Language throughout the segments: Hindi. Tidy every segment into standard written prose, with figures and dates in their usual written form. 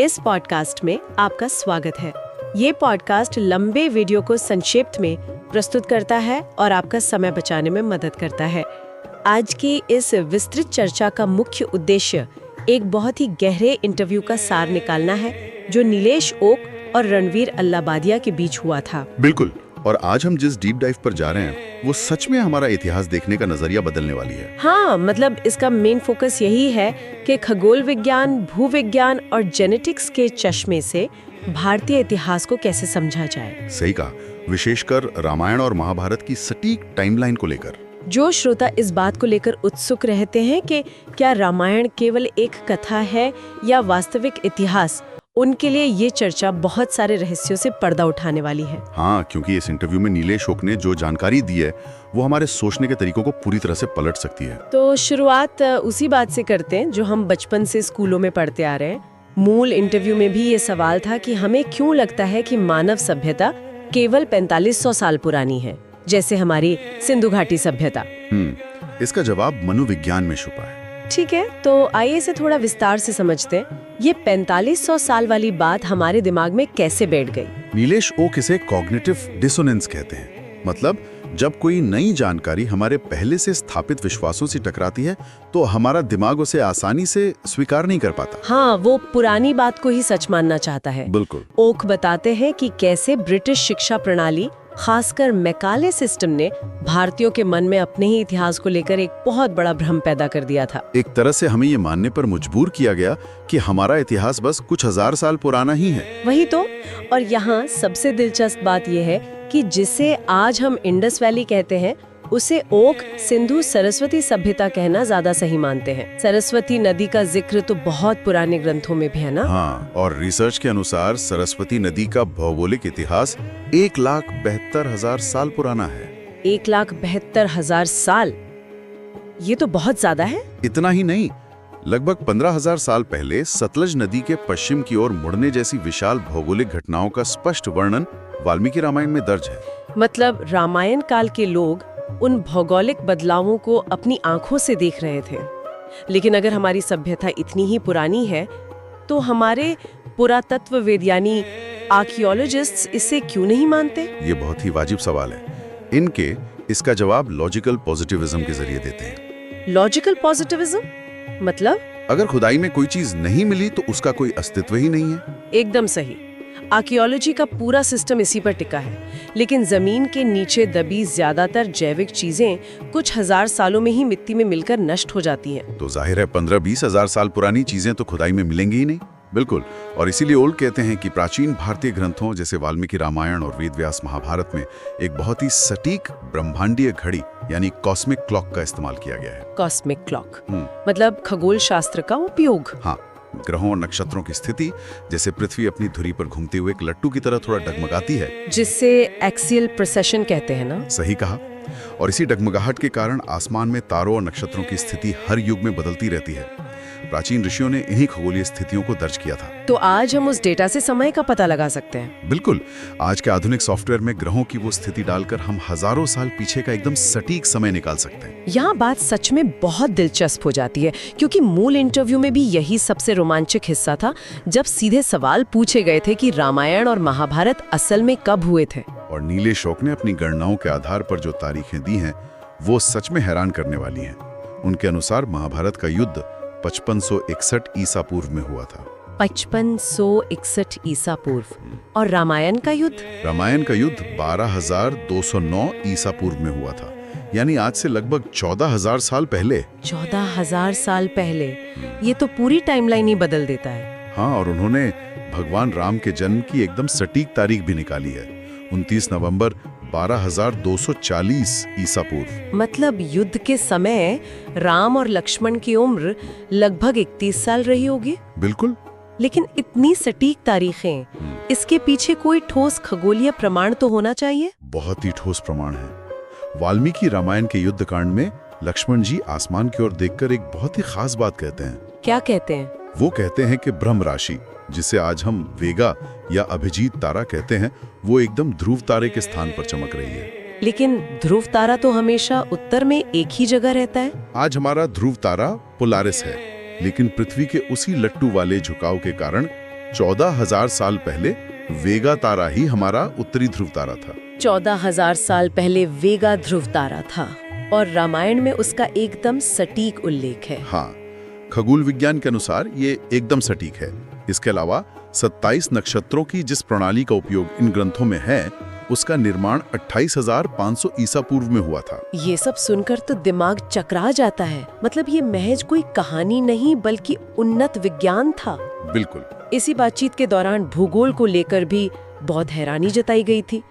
इस पॉडकास्ट में आपका स्वागत है। ये पॉडकास्ट लंबे वीडियो को संक्षिप्त में प्रस्तुत करता है और आपका समय बचाने में मदद करता है। आज की इस विस्तृत चर्चा का मुख्य उद्देश्य एक बहुत ही गहरे इंटरव्यू का सार निकालना है जो नीलेश ओक और रणवीर अल्लाबादिया के बीच हुआ था। बिल्कुल, और आज हम जिस डीप डाइव पर जा रहे हैं वो सच में हमारा इतिहास देखने का नजरिया बदलने वाली है। हाँ, मतलब इसका मेन फोकस यही है कि खगोल विज्ञान, भूविज्ञान और जेनेटिक्स के चश्मे से भारतीय इतिहास को कैसे समझा जाए। सही कहा, विशेषकर रामायण और महाभारत की सटीक टाइमलाइन को लेकर। जो श्रोता इस बात को लेकर उत्सुक रहते हैं कि क्या रामायण केवल एक कथा है या वास्तविक इतिहास, उनके लिए ये चर्चा बहुत सारे रहस्यों से पर्दा उठाने वाली है। हाँ, क्योंकि इस इंटरव्यू में नीलेश ओक ने जो जानकारी दी है वो हमारे सोचने के तरीकों को पूरी तरह से पलट सकती है। तो शुरुआत उसी बात से करते हैं जो हम बचपन से स्कूलों में पढ़ते आ रहे हैं। मूल इंटरव्यू में भी ये सवाल था कि हमें क्यों लगता है कि मानव सभ्यता केवल 4500 साल पुरानी है, जैसे हमारी सिंधु घाटी सभ्यता। इसका जवाब मनोविज्ञान में छुपा है। ठीक है, तो आइए इसे थोड़ा विस्तार से समझते हैं। ये 4500 साल वाली बात हमारे दिमाग में कैसे बैठ गई? नीलेश ओक इसे कॉग्निटिव डिसोनेंस कहते हैं। मतलब जब कोई नई जानकारी हमारे पहले से स्थापित विश्वासों से टकराती है तो हमारा दिमाग उसे आसानी से स्वीकार नहीं कर पाता। हाँ, वो पुरानी बात को ही सच मानना चाहता है। बिल्कुल। ओक बताते हैं कि कैसे ब्रिटिश शिक्षा प्रणाली, खासकर मैकाले सिस्टम ने भारतीयों के मन में अपने ही इतिहास को लेकर एक बहुत बड़ा भ्रम पैदा कर दिया था। एक तरह से हमें ये मानने पर मजबूर किया गया कि हमारा इतिहास बस कुछ हजार साल पुराना ही है। वही तो। और यहाँ सबसे दिलचस्प बात यह है कि जिसे आज हम इंडस वैली कहते हैं उसे ओक सिंधु सरस्वती सभ्यता कहना ज्यादा सही मानते हैं। सरस्वती नदी का जिक्र तो बहुत पुराने ग्रंथों में भी है ना। हाँ, और रिसर्च के अनुसार सरस्वती नदी का भौगोलिक इतिहास 1,72,000 साल पुराना है। 1,72,000 साल, ये तो बहुत ज्यादा है। इतना ही नहीं, लगभग 15,000 साल पहले सतलज नदी के पश्चिम की ओर मुड़ने जैसी विशाल भौगोलिक घटनाओं का स्पष्ट वर्णन वाल्मीकि रामायण में दर्ज है। मतलब रामायण काल के लोग उन भौगोलिक बदलावों को अपनी आंखों से देख रहे थे। लेकिन अगर हमारी सभ्यता इतनी ही पुरानी है तो हमारे पुरातत्ववेद यानी आर्कियोलॉजिस्ट्स इसे क्यों नहीं मानते? ये बहुत ही वाजिब सवाल है। इनके इसका जवाब लॉजिकल पॉजिटिविज्म के जरिए देते हैं। लॉजिकल पॉजिटिविज्म मतलब? अगर खुदाई में कोई चीज नहीं मिली तो उसका कोई अस्तित्व ही नहीं है। एकदम सही। आर्कियोलॉजी का पूरा सिस्टम इसी पर टिका है। लेकिन जमीन के नीचे दबी ज्यादातर जैविक चीजें कुछ हजार सालों में ही मिट्टी में मिलकर नष्ट हो जाती हैं। तो जाहिर है 15-20 हजार साल पुरानी चीजें तो खुदाई में मिलेंगी ही नहीं। बिल्कुल, और इसीलिए ओल्ड कहते हैं कि प्राचीन भारतीय ग्रंथों जैसे वाल्मीकि रामायण और वेद व्यास महाभारत में एक बहुत ही सटीक ब्रह्मांडीय घड़ी यानी कॉस्मिक क्लॉक का इस्तेमाल किया गया है। कॉस्मिक क्लॉक मतलब खगोल शास्त्र का उपयोग। हाँ, ग्रहों और नक्षत्रों की स्थिति, जैसे पृथ्वी अपनी धुरी पर घूमते हुए एक लट्टू की तरह थोड़ा डगमगाती है, जिससे एक्सियल प्रोसेशन कहते हैं ना। सही कहा। और इसी डगमगाहट के कारण आसमान में तारों और नक्षत्रों की स्थिति हर युग में बदलती रहती है। प्राचीन ऋषियों ने इन्हीं खगोलीय स्थितियों को दर्ज किया था। तो आज हम उस डेटा से समय का पता लगा सकते हैं। बिल्कुल, आज के आधुनिक सॉफ्टवेयर में ग्रहों की वो स्थिति डालकर हम हजारों साल पीछे का एकदम सटीक समय निकाल सकते हैं। यहाँ बात सच में बहुत दिलचस्प हो जाती है, क्योंकि मूल इंटरव्यू में भी यही सबसे रोमांचक हिस्सा था, जब सीधे सवाल पूछे गए थे कि रामायण और महाभारत असल में कब हुए थे। और नीलेश ओक ने अपनी गणनाओं के आधार पर जो तारीखें दी हैं वो सच में हैरान करने वाली हैं। उनके अनुसार महाभारत का युद्ध 5561 ईसा पूर्व में हुआ था। 5561 ईसा पूर्व। और रामायण का युद्ध? रामायण का युद्ध 12,209 ईसा पूर्व में हुआ था, यानी आज से लगभग 14,000 साल पहले। 14,000 साल पहले? ये तो पूरी टाइमलाइन ही बदल देता है। हाँ, और उन्होंने भगवान राम के जन्म की एकदम सटीक तारीख भी निकाली है, 29 नवंबर 12,240 ईसा पूर्व। मतलब युद्ध के समय राम और लक्ष्मण की उम्र लगभग 31 साल रही होगी। बिल्कुल। लेकिन इतनी सटीक तारीखें, इसके पीछे कोई ठोस खगोलीय प्रमाण तो होना चाहिए। बहुत ही ठोस प्रमाण है। वाल्मीकि रामायण के युद्ध कांड में लक्ष्मण जी आसमान की ओर देखकर एक बहुत ही खास बात कहते हैं। क्या कहते हैं? वो कहते हैं कि ब्रह्म राशि, जिसे आज हम वेगा या अभिजीत तारा कहते हैं, वो एकदम ध्रुव तारे के स्थान पर चमक रही है। लेकिन ध्रुव तारा तो हमेशा उत्तर में एक ही जगह रहता है। आज हमारा ध्रुव तारा पोलारिस है, लेकिन पृथ्वी के उसी लट्टू वाले झुकाव के कारण 14,000 साल पहले वेगा तारा ही हमारा उत्तरी ध्रुव तारा था। 14,000 साल पहले वेगा ध्रुव तारा था और रामायण में उसका एकदम सटीक उल्लेख है। हाँ, खगोल विज्ञान के अनुसार ये एकदम सटीक है। इसके अलावा 27 नक्षत्रों की जिस प्रणाली का उपयोग इन ग्रंथों में है, उसका निर्माण 28,500 ईसा पूर्व में हुआ था। ये सब सुनकर तो दिमाग चकरा जाता है। मतलब ये महज कोई कहानी नहीं बल्कि उन्नत विज्ञान था। बिल्कुल। इसी बातचीत के दौरान भूगोल को लेकर भी बहुत हैरानी जताई गई थी।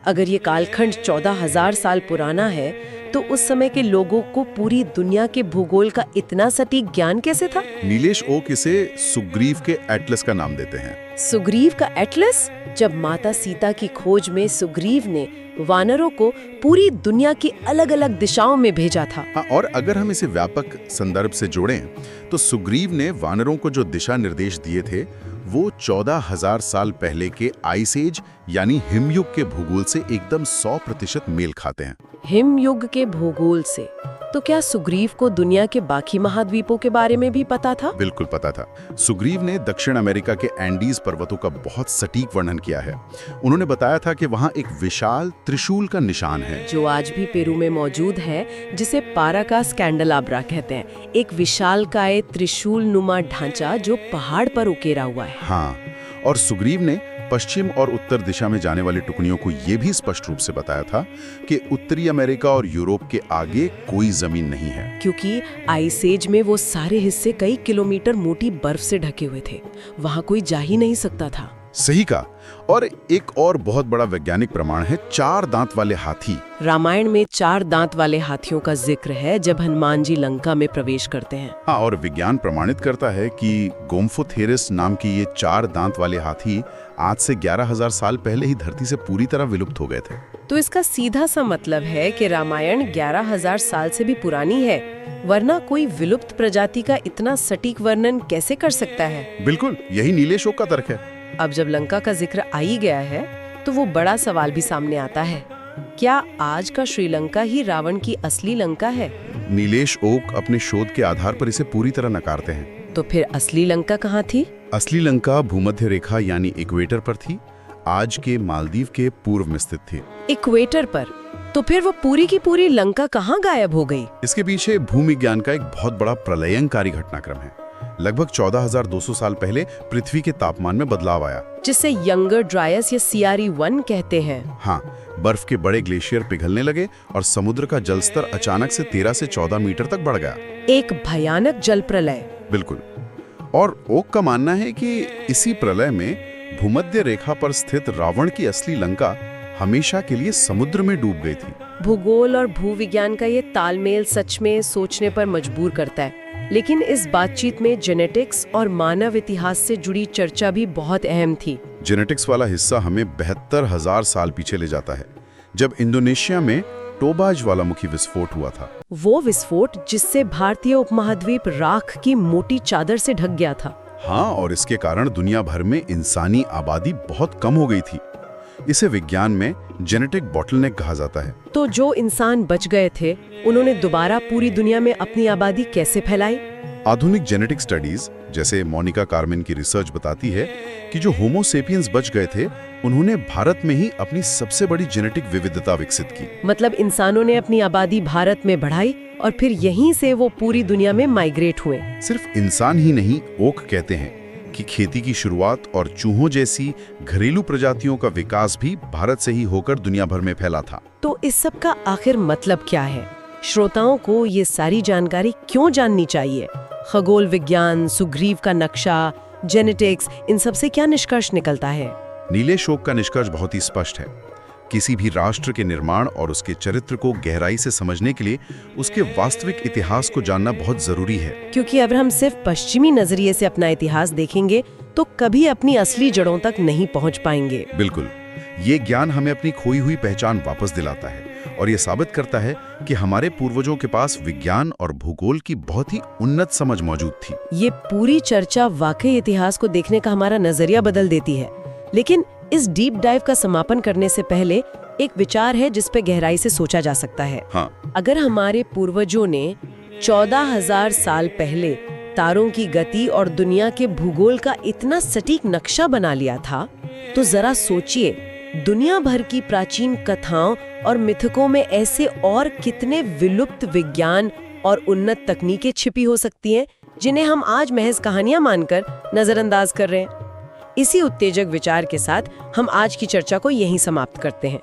अगर ये कालखंड 14,000 साल पुराना है तो उस समय के लोगों को पूरी दुनिया के भूगोल का इतना सटीक ज्ञान कैसे था? नीलेश ओक इसे सुग्रीव के एटलस का नाम देते हैं। सुग्रीव का एटलस? जब माता सीता की खोज में सुग्रीव ने वानरों को पूरी दुनिया की अलग-अलग दिशाओं में भेजा था। हाँ, और अगर हम इसे व्यापक संदर्भ से जोड़ें तो सुग्रीव ने वानरों को जो दिशा निर्देश दिए थे वो 14,000 साल पहले के आइस एज यानी हिमयुग के भूगोल से एकदम 100% मेल खाते हैं। हिमयुग के भूगोल से? तो क्या सुग्रीव को दुनिया के बाकी महाद्वीपों के बारे में भी पता था? बिल्कुल पता था। सुग्रीव ने दक्षिण अमेरिका के एंडीज पर्वतों का बहुत सटीक वर्णन किया है। उन्होंने बताया था कि वहाँ एक विशाल त्रिशूल का निशान है जो आज भी पेरू में मौजूद है, जिसे पाराकास कैंडलाब्रा कहते हैं। एक विशालकाय त्रिशूल नुमा ढांचा जो पहाड़ पर उकेरा हुआ है। हाँ, और सुग्रीव ने पश्चिम और उत्तर दिशा में जाने वाली टुकड़ियों को यह भी स्पष्ट रूप से बताया था कि उत्तरी अमेरिका और यूरोप के आगे कोई जमीन नहीं है, क्योंकि आइस एज में वो सारे हिस्से कई किलोमीटर मोटी बर्फ से ढके हुए थे। वहां कोई जा ही नहीं सकता था। सही कहा। और एक और बहुत बड़ा वैज्ञानिक प्रमाण है 4 दांत वाले हाथी। रामायण में 4 दांत वाले हाथियों का जिक्र है जब हनुमान जी लंका में प्रवेश करते हैं। हाँ, और विज्ञान प्रमाणित करता है कि गोम्फोथेरिस नाम की ये 4 दांत वाले हाथी आज से 11,000 साल पहले ही धरती से पूरी तरह विलुप्त हो गए थे। तो इसका सीधा सा मतलब है कि रामायण 11,000 साल से भी पुरानी है, वरना कोई विलुप्त प्रजाति का इतना सटीक वर्णन कैसे कर सकता है? बिल्कुल, यही नीलेश ओक का तर्क है। अब जब लंका का जिक्र आ ही गया है तो वो बड़ा सवाल भी सामने आता है, क्या आज का श्रीलंका ही रावण की असली लंका है? नीलेश ओक अपने शोध के आधार पर इसे पूरी तरह नकारते हैं। तो फिर असली लंका कहाँ थी? असली लंका भूमध्य रेखा यानी इक्वेटर पर थी, आज के मालदीव के पूर्व में स्थित थी। इक्वेटर पर? तो फिर वो पूरी की पूरी लंका कहाँ गायब हो गई? इसके पीछे भूविज्ञान का एक बहुत बड़ा प्रलयंकारी घटनाक्रम है। लगभग 14,200 साल पहले पृथ्वी के तापमान में बदलाव आया, जिसे यंगर ड्रायस या CRE1 कहते हैं। हाँ, बर्फ के बड़े ग्लेशियर पिघलने लगे और समुद्र का जलस्तर अचानक से 13 से 14 मीटर तक बढ़ गया। एक भयानक जल प्रलय। बिल्कुल। और ओक का मानना है कि इसी प्रलय में भूमध्य रेखा पर स्थित रावण की असली लंका हमेशा के लिए समुद्र में डूब गई थी। भूगोल और भूविज्ञान का ये तालमेल सच में सोचने पर मजबूर करता है। लेकिन इस बातचीत में जेनेटिक्स और मानव इतिहास से जुड़ी चर्चा भी बहुत अहम थी। जेनेटिक्स वाला हिस्सा हमें 72,000 साल पीछे ले जाता है, जब इंडोनेशिया में टोबा ज्वालामुखी विस्फोट हुआ था। वो विस्फोट जिससे भारतीय उपमहाद्वीप राख की मोटी चादर से ढक गया था। हाँ, और इसके कारण दुनिया भर में इंसानी आबादी बहुत कम हो गई थी। इसे विज्ञान में जेनेटिक बॉटलनेक कहा जाता है। तो जो इंसान बच गए थे, उन्होंने दोबारा पूरी दुनिया में अपनी आबादी कैसे फैलाई? आधुनिक जेनेटिक स्टडीज जैसे मोनिका कार्मेन की रिसर्च बताती है कि जो होमो सेपियंस बच गए थे, उन्होंने भारत में ही अपनी सबसे बड़ी जेनेटिक विविधता विकसित की। मतलब इंसानों ने अपनी आबादी भारत में बढ़ाई और फिर यहीं से वो पूरी दुनिया में माइग्रेट हुए। सिर्फ इंसान ही नहीं, ओक कहते हैं कि खेती की शुरुआत और चूहों जैसी घरेलू प्रजातियों का विकास भी भारत से ही होकर दुनिया भर में फैला था। तो इस सब का आखिर मतलब क्या है? श्रोताओं को ये सारी जानकारी क्यों जाननी चाहिए? खगोल विज्ञान, सुग्रीव का नक्शा, जेनेटिक्स, इन सब से क्या निष्कर्ष निकलता है? नीलेश ओक का निष्कर्ष बहुत ही स्पष्ट है। किसी भी राष्ट्र के निर्माण और उसके चरित्र को गहराई से समझने के लिए उसके वास्तविक इतिहास को जानना बहुत जरूरी है। क्योंकि अगर हम सिर्फ पश्चिमी नजरिए से अपना इतिहास देखेंगे तो कभी अपनी असली जड़ों तक नहीं पहुंच पाएंगे। बिल्कुल, ये ज्ञान हमें अपनी खोई हुई पहचान वापस दिलाता है और ये साबित करता है कि हमारे पूर्वजों के पास विज्ञान और भूगोल की बहुत ही उन्नत समझ मौजूद थी। ये पूरी चर्चा वाकई इतिहास को देखने का हमारा नजरिया बदल देती है। लेकिन इस डीप डाइव का समापन करने से पहले एक विचार है जिस पे गहराई से सोचा जा सकता है। हाँ। अगर हमारे पूर्वजों ने 14,000 साल पहले तारों की गति और दुनिया के भूगोल का इतना सटीक नक्शा बना लिया था, तो जरा सोचिए, दुनिया भर की प्राचीन कथाओं और मिथकों में ऐसे और कितने विलुप्त विज्ञान और उन्नत तकनीकें छिपी हो सकती हैं, जिन्हें हम आज महज कहानियां मानकर नजरअंदाज कर रहे हैं। इसी उत्तेजक विचार के साथ हम आज की चर्चा को यहीं समाप्त करते हैं।